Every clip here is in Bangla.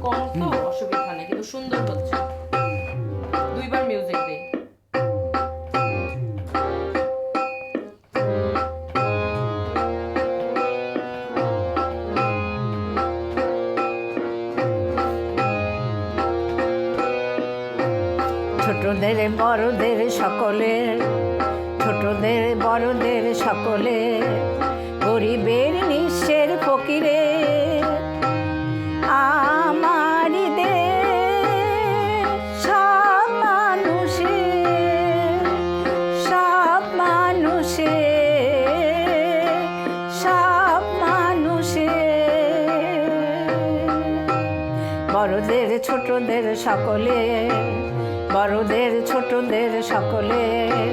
কম তো অসুবিধা নেই, কিন্তু সুন্দর হচ্ছে। দুইবার মিউজিক দেই। ছোটদের বড়দের সকলের, ছোটদের বড়দের সকলের, গরিবের নিঃস্বের ফকিরের, আমারই দেশ সব মানুষের, সব মানুষের, সব মানুষের, বড়দের ছোটদের সকলের, বড়দের ছোটদের সকলের,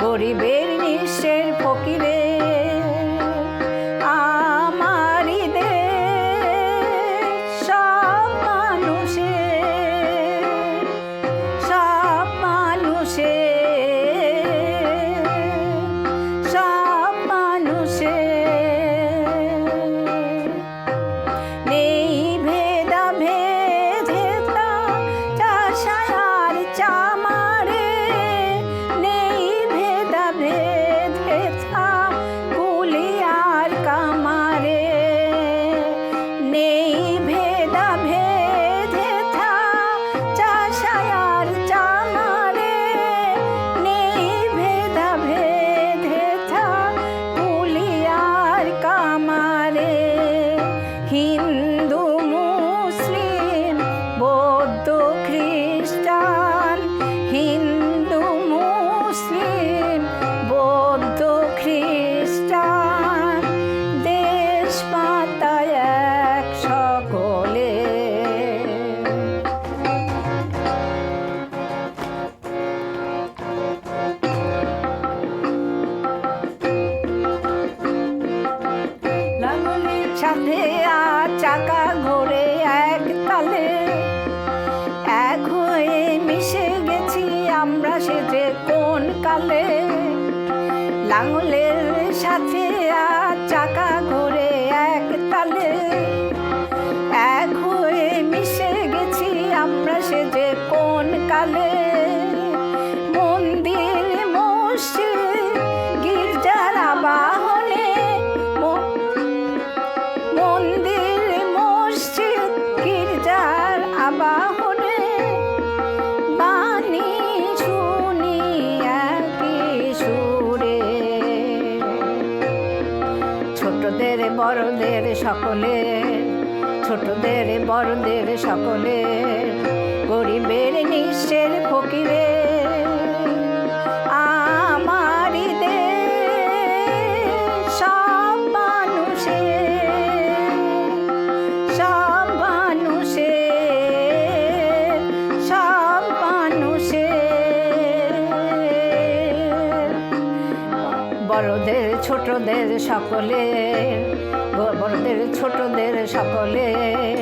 গরিবের নিঃস্বের ফকিরের, আমারই দেশ সব মানুষের, সব মানুষের, সব মানুষের, নেই ভেদাভেদ চাষার চামারে, নেই ভেদাভেদ কুলিয়ার কামারে, নেই ভেদাভেদ চাষার চামারে, নেই ভেদাভেদ কুলিয়ার কামারে, হিন্দু মুসলিম বৌদ্ধ খ্রিস্টান, হিন্দু মুসলিম বৌদ্ধ খ্রিস্টান, দেশ মাতা এক সকলে। লাঙলের সাথে আর চাকা ঘোরে এক তালে, এক হয়ে মিশে গেছি আমরা সে যে কোন কালে, লাঙলের সাথে আর চাকা ঘোরে এক তালে, এক হয়ে মিশে গেছি আমরা সে যে কোন কালে, মন্দির মসজিদ গির্জার আবাহনে, মন্দির মসজিদ গির্জার আবাহনে, বাণী শুনি একই সুরে, ছোটদের বড়দের সকলে, ছোটদের বড়দের সকলে, গরিবের নিঃস্বের ফকিরের, আমারই দেশ সব মানুষের, সব মানুষের, সব মানুষের, বড়দের ছোটদের সকলের, বড়দের ছোটদের সকলের,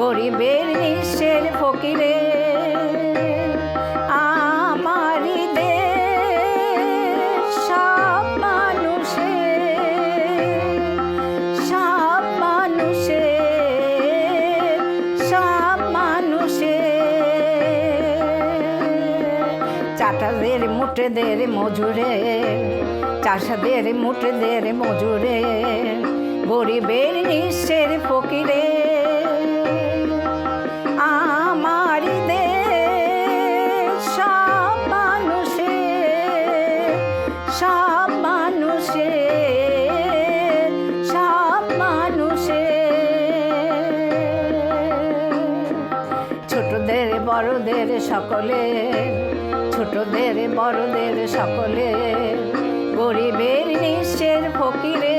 গরিবের নিঃস্বের ফকিরের, আমারই দেশ সব মানুষের, সব মানুষের, সব মানুষের, চাটাদের মুটেদের মজুরে, চাষাদের মুটেদের মজুরে, গরিবের নিঃস্বের ফকিরের, আমারই দেশ সব মানুষের, সব মানুষের, সব মানুষের, ছোটদের বড়দের সকলের, ছোটদের বড়দের সকলের, গরিবের নিঃস্বের ফকিরের।